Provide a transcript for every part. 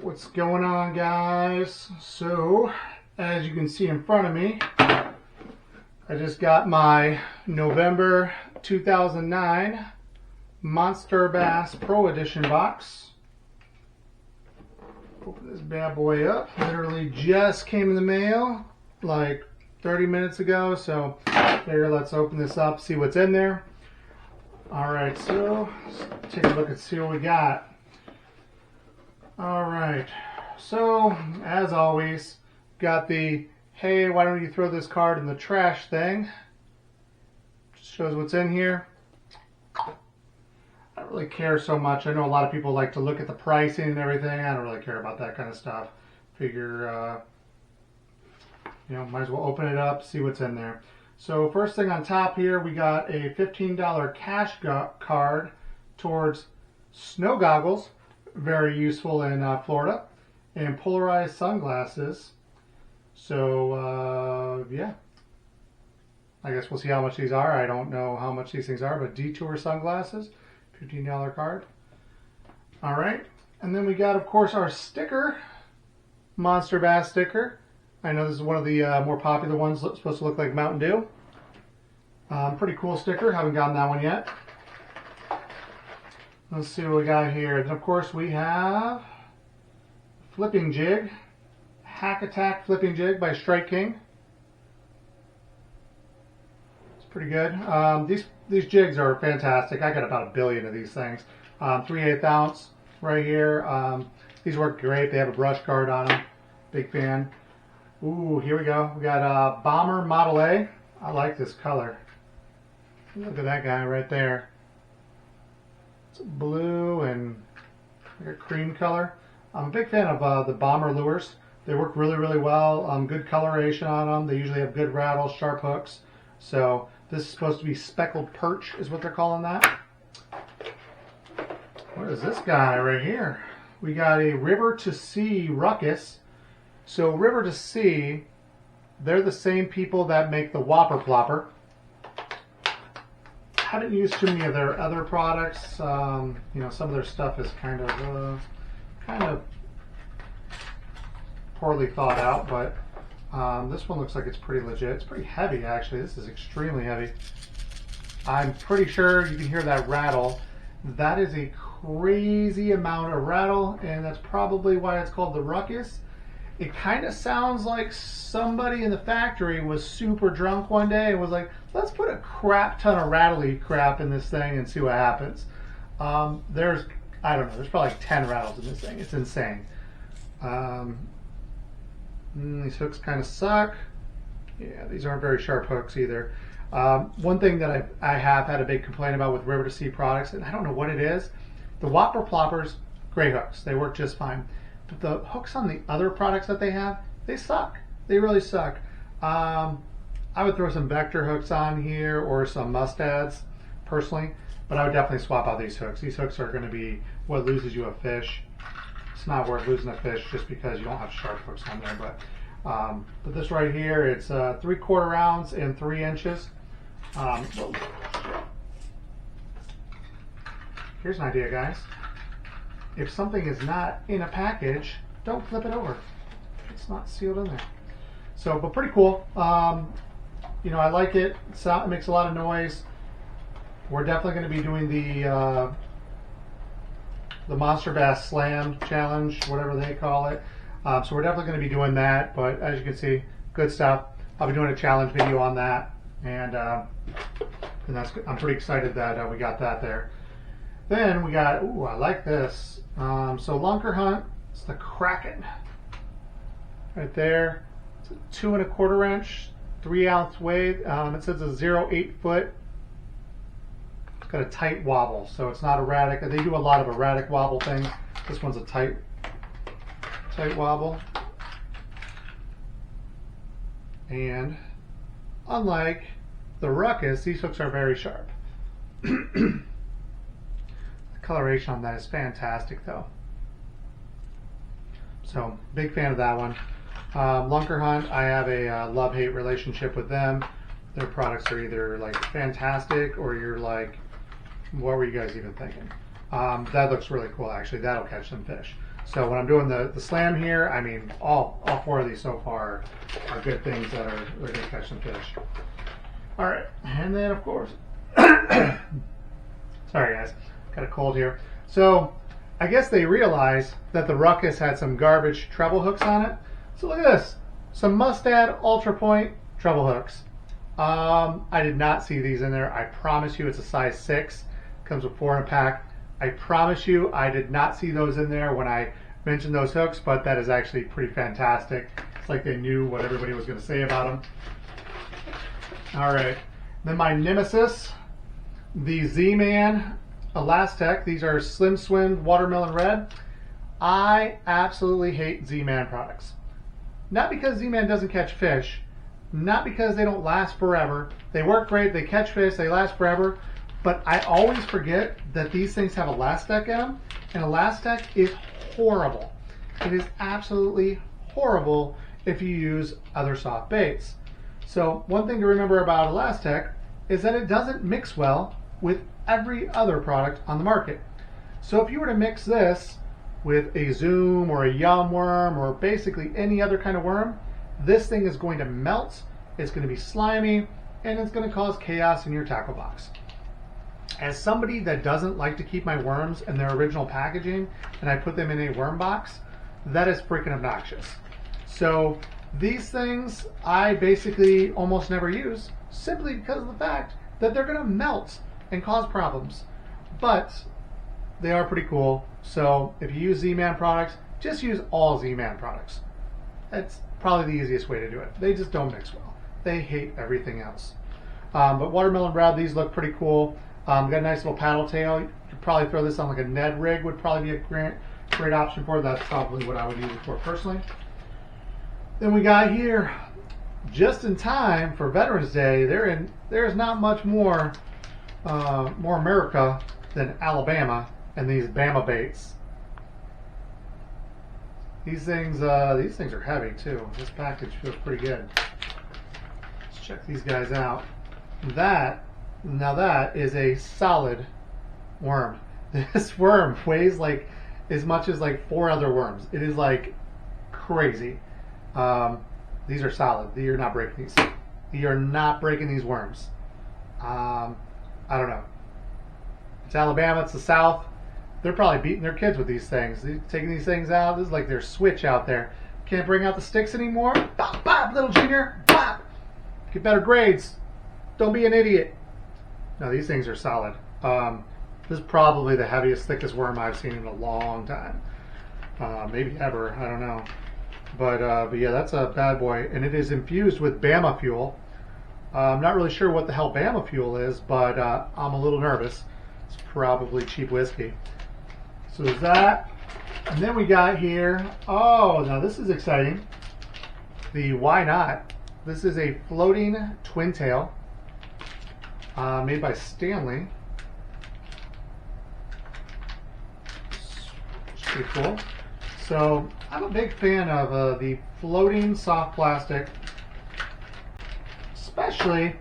What's going on, guys? So, as you can see in front of me, I just got my November 2009 Monster Bass Pro Edition box. Open this bad boy up. Literally just came in the mail like 30 minutes ago, so here, let's open this up, see what's in there. Alright, so let's take a look and see what we got. Alright, so as always, got the hey, why don't you throw this card in the trash thing. Just shows what's in here. I don't really care so much. I know a lot of people like to look at the pricing and everything. I don't really care about that kind of stuff. Figure, you know, might as well open it up, see what's in there. So first thing on top here, we got a $15 cash card towards snow goggles. Very useful in Florida, and polarized sunglasses. So yeah, I guess we'll see how much these are. I don't know how much these things are, but Detour sunglasses, $15 card. All right, and then we got, of course, our sticker, Monster Bass sticker. I know this is one of the more popular ones. It's supposed to look like Mountain Dew. Pretty cool sticker. Haven't gotten that one yet. Let's see what we got here. Then, of course, we have Flippin Jig, Hack Attack Flippin Jig by Strike King. It's pretty good. These jigs are fantastic. I got about a billion of these things. 3/8 ounce right here. These work great. They have a brush guard on them. Big fan. Ooh, here we go. We got Bomber Model A. I like this color. Look at that guy right there. It's blue and like a cream color. I'm a big fan of the Bomber lures. They work really, really well. Good coloration on them. They usually have good rattles, sharp hooks. So this is supposed to be speckled perch is what they're calling that. What is this guy right here? We got a River to Sea Ruckus. So River to Sea, they're the same people that make the Whopper Plopper. Haven't used too many of their other products. You know, some of their stuff is kind of poorly thought out, but this one looks like it's pretty legit. It's pretty heavy, actually. This is extremely heavy. I'm pretty sure you can hear that rattle. That is a crazy amount of rattle, and that's probably why it's called the Ruckus. It kind of sounds like somebody in the factory was super drunk one day and was like, let's put a crap ton of rattly crap in this thing and see what happens. There's, I don't know, there's probably like 10 rattles in this thing. It's insane. These hooks kind of suck. Yeah, these aren't very sharp hooks either. One thing that I have had a big complaint about with River to Sea products, and I don't know what it is, the Whopper Ploppers, great hooks. They work just fine. But the hooks on the other products that they have, they suck. They really suck. I would throw some Vector hooks on here or some Mustads, personally, but I would definitely swap out these hooks. These hooks are going to be what loses you a fish. It's not worth losing a fish just because you don't have sharp hooks on there. But this right here, it's 3/4 ounce and 3 inches. Here's an idea, guys. If something is not in a package, don't flip it over. It's not sealed in there. So, but pretty cool. You know, I like it. It makes a lot of noise. We're definitely going to be doing the Monster Bass Slam Challenge, whatever they call it. So we're definitely going to be doing that. But as you can see, good stuff. I'll be doing a challenge video on that, and that's I'm pretty excited that we got that there. Then we got, ooh, I like this. So Lunker Hunt, it's the Kraken. Right there. It's a 2 1/4 inch, 3 ounce weight. It says a 0.8 foot. It's got a tight wobble, so it's not erratic. They do a lot of erratic wobble things. This one's a tight wobble. And unlike the Ruckus, these hooks are very sharp. Coloration on that is fantastic, though. So big fan of that one. Lunker Hunt, I have a love-hate relationship with them. Their products are either like fantastic or you're like, what were you guys even thinking? That looks really cool, actually. That'll catch some fish. So when I'm doing the slam here, I mean, all 4 of these so far are good things that are going to catch some fish. All right, and then of course, sorry guys, got a cold here. So I guess they realized that the Ruckus had some garbage treble hooks on it. So look at this, some Mustad Ultra Point treble hooks. I did not see these in there. I promise you it's a size 6. Comes with 4 in a pack. I promise you I did not see those in there when I mentioned those hooks, but that is actually pretty fantastic. It's like they knew what everybody was going to say about them. All right, then my nemesis, the Z-Man Elastec. These are Slim Swim Watermelon Red. I absolutely hate Z-Man products. Not because Z-Man doesn't catch fish, not because they don't last forever. They work great, they catch fish, they last forever, but I always forget that these things have Elastec in them, and Elastec is horrible. It is absolutely horrible if you use other soft baits. So one thing to remember about Elastec is that it doesn't mix well with every other product on the market. So if you were to mix this with a Zoom or a Yum worm or basically any other kind of worm, this thing is going to melt, it's going to be slimy, and it's going to cause chaos in your tackle box. As somebody that doesn't like to keep my worms in their original packaging and I put them in a worm box, that is freaking obnoxious. So these things I basically almost never use simply because of the fact that they're going to melt and cause problems. But they are pretty cool. So if you use Z-Man products, just use all Z-Man products. That's probably the easiest way to do it. They just don't mix well. They hate everything else. But Watermelon Red, these look pretty cool. Got a nice little paddle tail. You could probably throw this on like a Ned rig, would probably be a great option for it. That's probably what I would use it for personally. Then we got here, just in time for Veterans Day, there is not much more America than Alabama and these Bama baits. These things are heavy too. This package feels pretty good. Let's check these guys out. Now that is a solid worm. This worm weighs like as much as like 4 other worms. It is like crazy. These are solid. You're not breaking these. You're not breaking these worms. I don't know. It's Alabama. It's the South. They're probably beating their kids with these things. They're taking these things out. This is like their switch out there. Can't bring out the sticks anymore. Bop, bop, little junior. Bop. Get better grades. Don't be an idiot. No, these things are solid. This is probably the heaviest, thickest worm I've seen in a long time. Maybe ever. I don't know. But yeah, that's a bad boy. And it is infused with Bama fuel. I'm not really sure what the hell Bama fuel is, but I'm a little nervous. It's probably cheap whiskey. So there's that. And then we got here, oh, now this is exciting. The Why Not. This is a floating twin tail made by Stanley. It's pretty cool. So I'm a big fan of the floating soft plastic, especially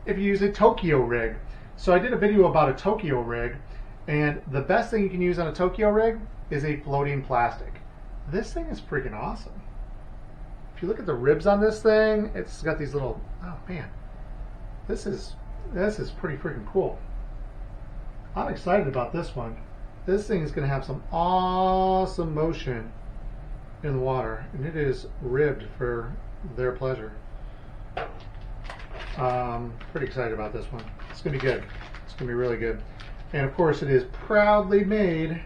if you use a Tokyo rig. So I did a video about a Tokyo rig, and the best thing you can use on a Tokyo rig is a floating plastic. This thing is freaking awesome. If you look at the ribs on this thing, it's got these little, oh man, this is pretty freaking cool. I'm excited about this one. This thing is going to have some awesome motion in the water, and it is ribbed for their pleasure. Pretty excited about this one. It's going to be good. It's going to be really good. And of course it is proudly made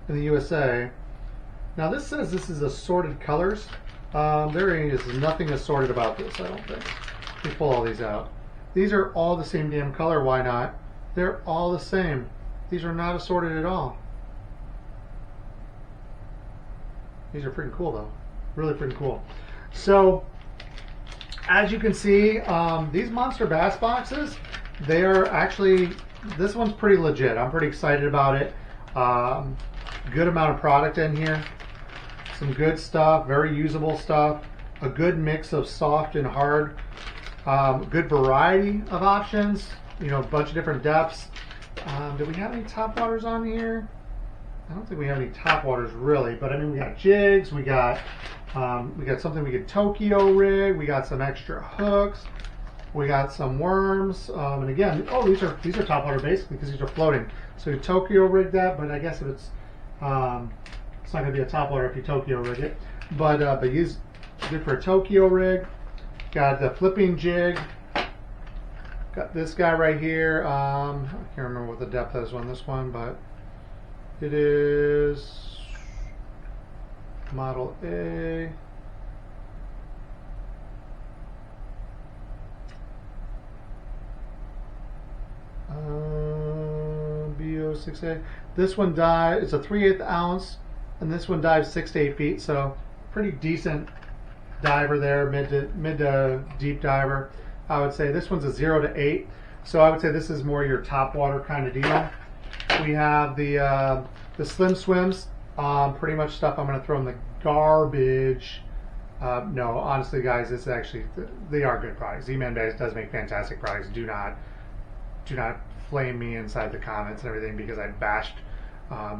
in the USA. Now this says this is assorted colors. There is nothing assorted about this, I don't think. Let me pull all these out. These are all the same damn color, why not? They're all the same. These are not assorted at all. These are pretty cool though. Really pretty cool. So, as you can see, these Monster Bass boxes, they are actually, this one's pretty legit. I'm pretty excited about it. Good amount of product in here. Some good stuff, very usable stuff. A good mix of soft and hard. Good variety of options. You know, a bunch of different depths. Do we have any top waters on here? I don't think we have any top waters really, but I mean we got jigs, we got something we could Tokyo rig, we got some extra hooks, we got some worms, and again, oh these are top water basically because these are floating. So you Tokyo rig that, but I guess if it's not gonna be a top water if you Tokyo rig it, but use good for a Tokyo rig. Got the Flippin Jig. Got this guy right here. I can't remember what the depth is on this one, but it is Model A. BO6A. This one dives, it's a 3/8 ounce, and this one dives 6 to 8 feet, so pretty decent diver there, mid to deep diver. I would say this one's a 0 to 8, so I would say this is more your top water kind of deal. We have the Slim Swims, pretty much stuff I'm going to throw in the garbage. No, honestly, guys, it's actually they are good products. Z-Man does make fantastic products. Do not flame me inside the comments and everything because I bashed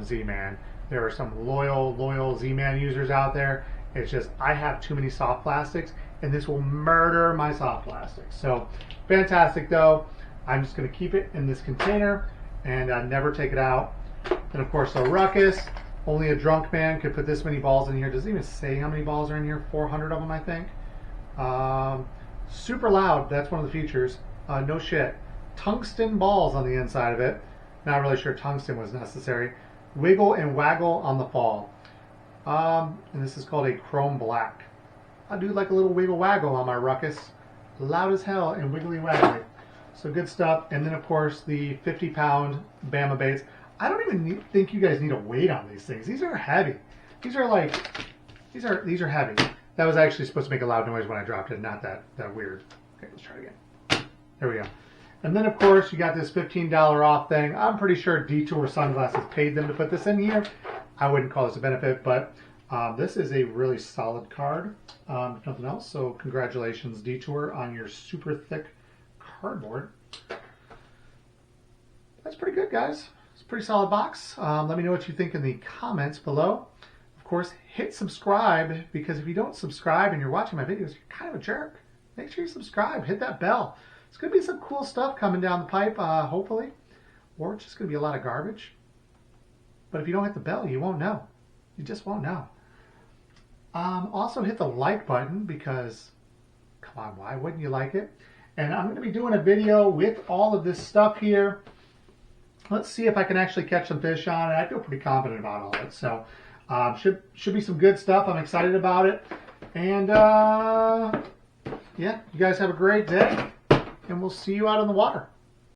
Z-Man. There are some loyal Z-Man users out there. It's just I have too many soft plastics, and this will murder my soft plastics. So fantastic though. I'm just going to keep it in this container and never take it out. And of course, the Ruckus. Only a drunk man could put this many balls in here. Does it even say how many balls are in here? 400 of them, I think. Super loud. That's one of the features. No shit. Tungsten balls on the inside of it. Not really sure tungsten was necessary. Wiggle and waggle on the fall. And this is called a chrome black. I do like a little wiggle waggle on my Ruckus. Loud as hell and wiggly waggly. So good stuff. And then of course the 50-pound Bama baits. I don't even think you guys need a weight on these things. These are heavy. These are heavy. That was actually supposed to make a loud noise when I dropped it, not that weird. Okay, let's try it again. There we go. And then of course you got this $15 off thing. I'm pretty sure Detour Sunglasses paid them to put this in here. I wouldn't call this a benefit, but this is a really solid card, if nothing else. So congratulations, Detour, on your super thick cardboard. That's pretty good, guys. It's a pretty solid box. Let me know what you think in the comments below. Of course, hit subscribe, because if you don't subscribe and you're watching my videos, you're kind of a jerk. Make sure you subscribe. Hit that bell. It's going to be some cool stuff coming down the pipe, hopefully. Or it's just going to be a lot of garbage. But if you don't hit the bell, you won't know. You just won't know. Also hit the like button because, come on, why wouldn't you like it? And I'm going to be doing a video with all of this stuff here. Let's see if I can actually catch some fish on it. I feel pretty confident about all of it. So should be some good stuff. I'm excited about it. And yeah, you guys have a great day. And we'll see you out on the water.